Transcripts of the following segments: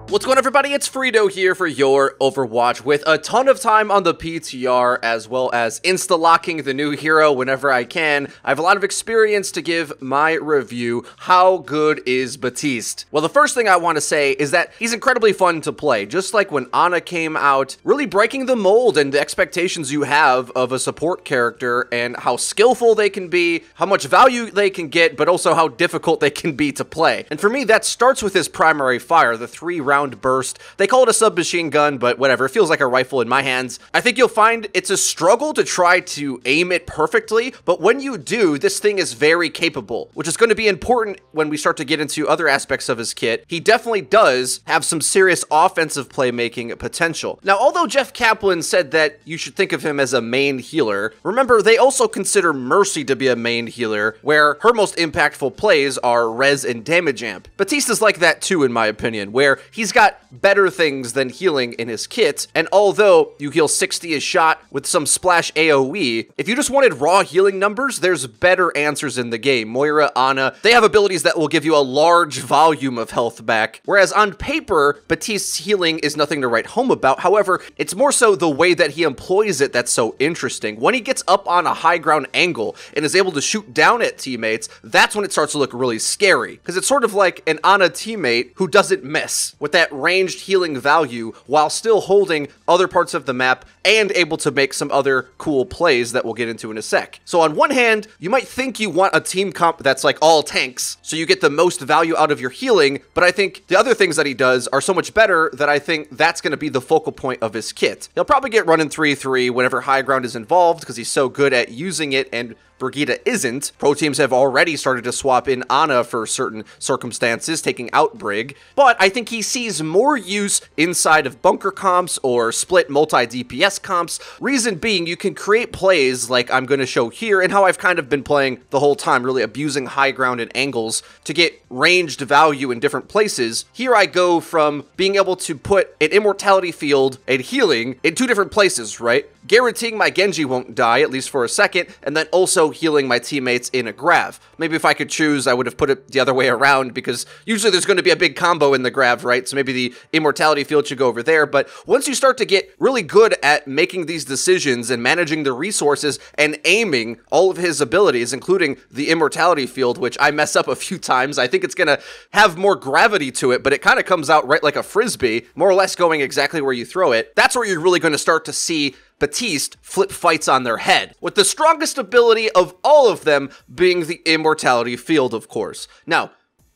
What's going on, everybody? It's Frito here for your Overwatch with a ton of time on the PTR, as well as insta-locking the new hero whenever I can. I have a lot of experience to give my review. How good is Baptiste? Well, the first thing I want to say is that he's incredibly fun to play. Just like when Ana came out, really breaking the mold and the expectations you have of a support character and how skillful they can be, how much value they can get, but also how difficult they can be to play. And for me, that starts with his primary fire, the 3-round burst. They call it a submachine gun, but whatever, it feels like a rifle in my hands. I think you'll find it's a struggle to try to aim it perfectly, but when you do, this thing is very capable, which is going to be important when we start to get into other aspects of his kit. He definitely does have some serious offensive playmaking potential. Now, although Jeff Kaplan said that you should think of him as a main healer, remember, they also consider Mercy to be a main healer, where her most impactful plays are res and damage amp. Baptiste is like that too, in my opinion, where he's got better things than healing in his kit, and although you heal 60 a shot with some splash AoE, if you just wanted raw healing numbers, there's better answers in the game. Moira, Ana, they have abilities that will give you a large volume of health back, whereas on paper, Baptiste's healing is nothing to write home about. However, it's more so the way that he employs it that's so interesting. When he gets up on a high ground angle and is able to shoot down at teammates, that's when it starts to look really scary, because it's sort of like an Ana teammate who doesn't miss with that ranged healing value while still holding other parts of the map and able to make some other cool plays that we'll get into in a sec. So on one hand, you might think you want a team comp that's like all tanks, so you get the most value out of your healing, but I think the other things that he does are so much better that I think that's going to be the focal point of his kit. He'll probably get running 3-3 whenever high ground is involved because he's so good at using it, and Brigitte isn't. Pro teams have already started to swap in Ana for certain circumstances, taking out Brig, but I think he sees more use inside of bunker comps or split multi-DPS comps. Reason being, you can create plays like I'm going to show here and how I've kind of been playing the whole time, really abusing high ground and angles to get ranged value in different places. Here I go from being able to put an immortality field and healing in 2 different places, right? Guaranteeing my Genji won't die, at least for a second, and then also healing my teammates in a grav. Maybe if I could choose, I would have put it the other way around, because usually there's going to be a big combo in the grav, right? So maybe the immortality field should go over there. But once you start to get really good at making these decisions and managing the resources and aiming all of his abilities, including the immortality field, which I mess up a few times, I think it's going to have more gravity to it, but it kind of comes out right like a frisbee, more or less going exactly where you throw it. That's where you're really going to start to see Baptiste flip fights on their head, with the strongest ability of all of them being the immortality field, of course. Now,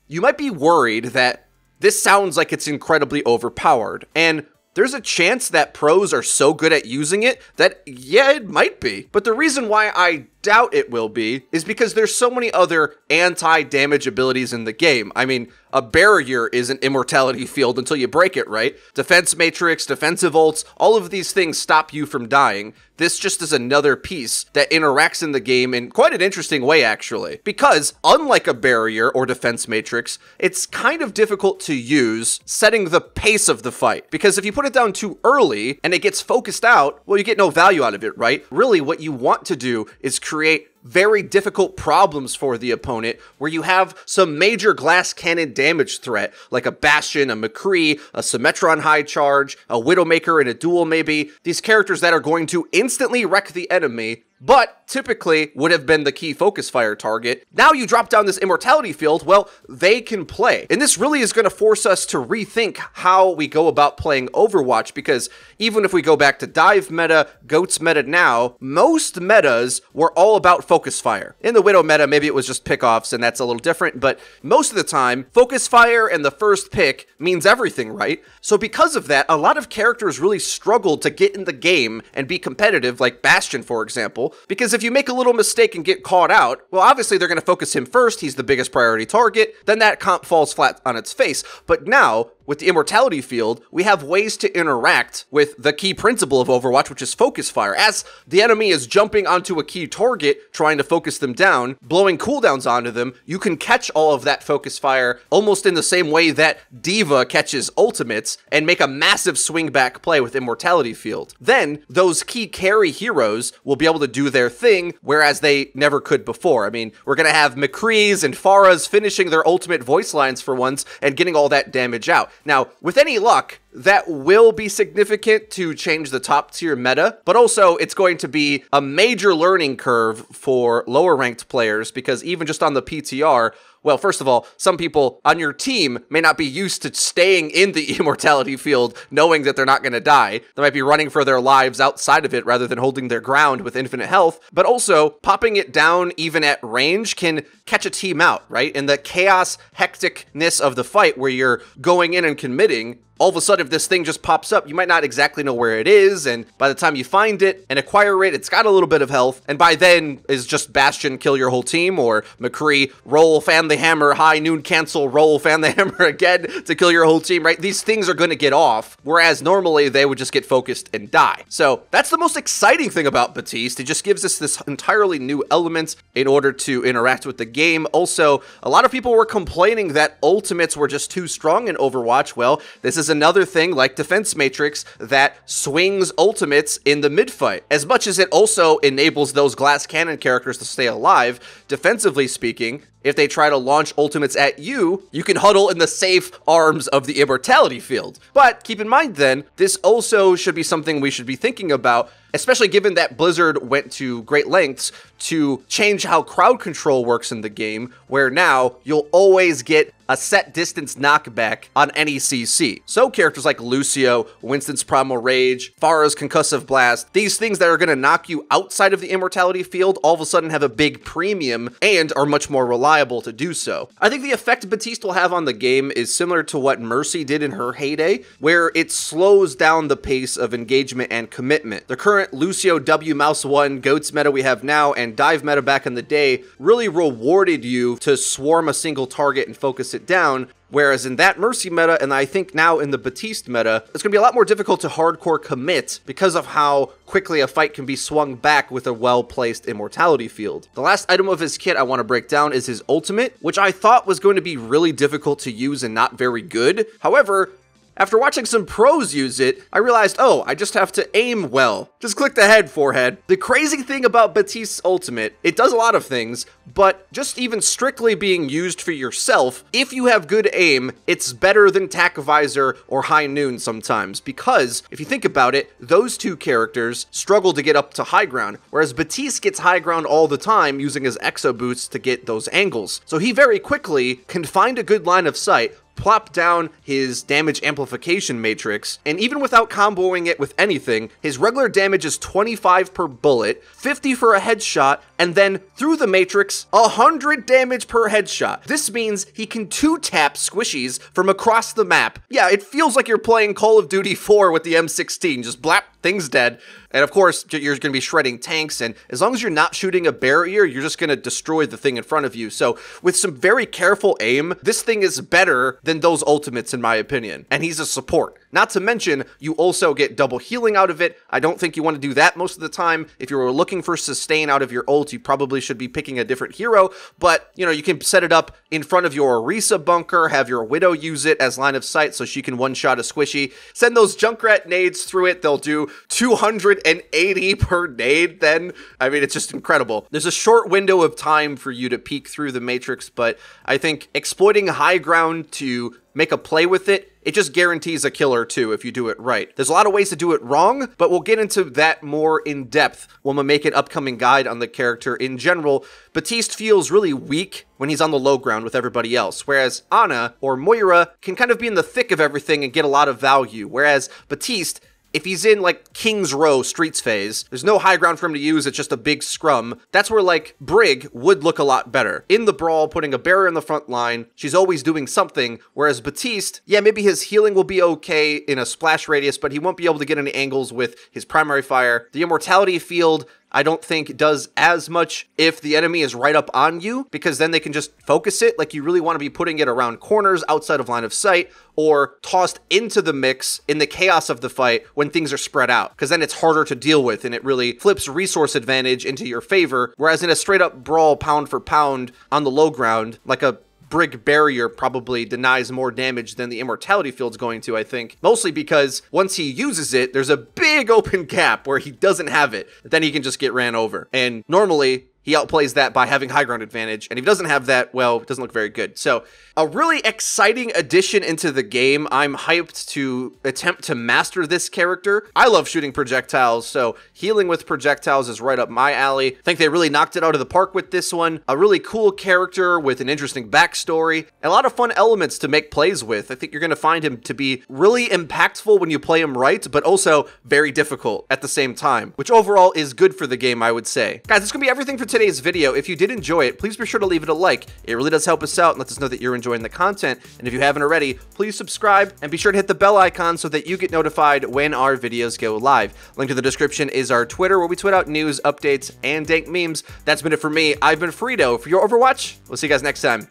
you might be worried that this sounds like it's incredibly overpowered, and there's a chance that pros are so good at using it that, yeah, it might be. But the reason why I doubt it will be is because there's so many other anti-damage abilities in the game. I mean, a barrier is an immortality field until you break it, right? Defense matrix, defensive ults, all of these things stop you from dying. This just is another piece that interacts in the game in quite an interesting way, actually. Because, unlike a barrier or defense matrix, it's kind of difficult to use setting the pace of the fight. Because if you put it down too early and it gets focused out, well, you get no value out of it, right? Really, what you want to do is create very difficult problems for the opponent, where you have some major glass cannon damage threat, like a Bastion, a McCree, a Symmetron high charge, a Widowmaker in a duel maybe. These characters that are going to instantly wreck the enemy, but typically would have been the key focus fire target. Now you drop down this immortality field, well, they can play. And this really is going to force us to rethink how we go about playing Overwatch, because even if we go back to dive meta, goats meta now, most metas were all about focus fire. In the Widow meta, maybe it was just pickoffs, and that's a little different, but most of the time, focus fire and the first pick means everything, right? So because of that, a lot of characters really struggled to get in the game and be competitive, like Bastion, for example, because if you make a little mistake and get caught out, well, obviously they're going to focus him first. He's the biggest priority target. Then that comp falls flat on its face. But now, with the immortality field, we have ways to interact with the key principle of Overwatch, which is focus fire. As the enemy is jumping onto a key target, trying to focus them down, blowing cooldowns onto them, you can catch all of that focus fire almost in the same way that D.Va catches ultimates and make a massive swing back play with immortality field. Then, those key carry heroes will be able to do their thing, whereas they never could before. I mean, we're going to have McCree's and Pharah's finishing their ultimate voice lines for once and getting all that damage out. Now, with any luck, that will be significant to change the top tier meta, but also it's going to be a major learning curve for lower ranked players, because even just on the PTR, well, first of all, some people on your team may not be used to staying in the immortality field knowing that they're not going to die. They might be running for their lives outside of it rather than holding their ground with infinite health. But also, popping it down even at range can catch a team out, right? In the chaos hecticness of the fight where you're going in and committing, all of a sudden, if this thing just pops up, you might not exactly know where it is, and by the time you find it and acquire it, it's got a little bit of health, and by then is just Bastion kill your whole team, or McCree roll, fan the hammer, high noon cancel, roll, fan the hammer again to kill your whole team, right? These things are going to get off, whereas normally they would just get focused and die. So that's the most exciting thing about Baptiste. It just gives us this entirely new element in order to interact with the game. Also, a lot of people were complaining that ultimates were just too strong in Overwatch. Well, this is another thing like Defense Matrix that swings ultimates in the mid-fight. As much as it also enables those glass cannon characters to stay alive, defensively speaking, if they try to launch ultimates at you, you can huddle in the safe arms of the immortality field. But keep in mind then, this also should be something we should be thinking about, especially given that Blizzard went to great lengths to change how crowd control works in the game, where now you'll always get a set distance knockback on any CC. So characters like Lucio, Winston's Primal Rage, Pharah's Concussive Blast, these things that are going to knock you outside of the immortality field all of a sudden have a big premium and are much more reliable to do so. I think the effect Baptiste will have on the game is similar to what Mercy did in her heyday, where it slows down the pace of engagement and commitment. The current Lucio W Mouse 1 Goats meta we have now and dive meta back in the day really rewarded you to swarm a single target and focus it down, whereas in that Mercy meta, and I think now in the Baptiste meta, it's going to be a lot more difficult to hardcore commit because of how quickly a fight can be swung back with a well-placed immortality field. The last item of his kit I want to break down is his ultimate, which I thought was going to be really difficult to use and not very good. However, after watching some pros use it, I realized, oh, I just have to aim well. Just click the head, forehead. The crazy thing about Baptiste's ultimate, it does a lot of things, but just even strictly being used for yourself, if you have good aim, it's better than Tac Visor or High Noon sometimes, because if you think about it, those two characters struggle to get up to high ground, whereas Baptiste gets high ground all the time using his exo boots to get those angles. So he very quickly can find a good line of sight, plop down his damage amplification matrix, and even without comboing it with anything, his regular damage is 25 per bullet, 50 for a headshot, and then through the matrix, 100 damage per headshot. This means he can 2-tap squishies from across the map. Yeah, it feels like you're playing Call of Duty 4 with the M16, just blap, thing's dead. And of course, you're going to be shredding tanks, and as long as you're not shooting a barrier, you're just going to destroy the thing in front of you. So with some very careful aim, this thing is better than those ultimates in my opinion. And he's a support. Not to mention, you also get double healing out of it. I don't think you want to do that most of the time. If you were looking for sustain out of your ult, you probably should be picking a different hero. But, you know, you can set it up in front of your Orisa bunker, have your Widow use it as line of sight so she can one-shot a squishy. Send those Junkrat nades through it. They'll do 280 per nade then. I mean, it's just incredible. There's a short window of time for you to peek through the matrix, but I think exploiting high ground to make a play with it, it just guarantees a kill or two if you do it right. There's a lot of ways to do it wrong, but we'll get into that more in depth when we make an upcoming guide on the character. In general, Baptiste feels really weak when he's on the low ground with everybody else, whereas Ana or Moira can kind of be in the thick of everything and get a lot of value, whereas Baptiste, if he's in, like, King's Row Streets phase, there's no high ground for him to use, it's just a big scrum. That's where, like, Brig would look a lot better. In the brawl, putting a barrier in the front line, she's always doing something, whereas Baptiste, yeah, maybe his healing will be okay in a splash radius, but he won't be able to get any angles with his primary fire. The Immortality field, I don't think does as much if the enemy is right up on you, because then they can just focus it. Like, you really want to be putting it around corners outside of line of sight, or tossed into the mix in the chaos of the fight when things are spread out, because then it's harder to deal with and it really flips resource advantage into your favor. Whereas in a straight up brawl pound for pound on the low ground, like a Brig barrier probably denies more damage than the Immortality field's going to, I think. Mostly because once he uses it, there's a big open gap where he doesn't have it. Then he can just get ran over. And normally, he outplays that by having high ground advantage. And if he doesn't have that, well, it doesn't look very good. So a really exciting addition into the game. I'm hyped to attempt to master this character. I love shooting projectiles, so healing with projectiles is right up my alley. I think they really knocked it out of the park with this one. A really cool character with an interesting backstory. A lot of fun elements to make plays with. I think you're going to find him to be really impactful when you play him right, but also very difficult at the same time, which overall is good for the game, I would say. Guys, that's going to be everything for today's video. If you did enjoy it, please be sure to leave it a like. It really does help us out and lets us know that you're enjoying the content. And if you haven't already, please subscribe and be sure to hit the bell icon so that you get notified when our videos go live. Link to the description is our Twitter, where we tweet out news, updates, and dank memes. That's been it for me. I've been Frito for your Overwatch. We'll see you guys next time.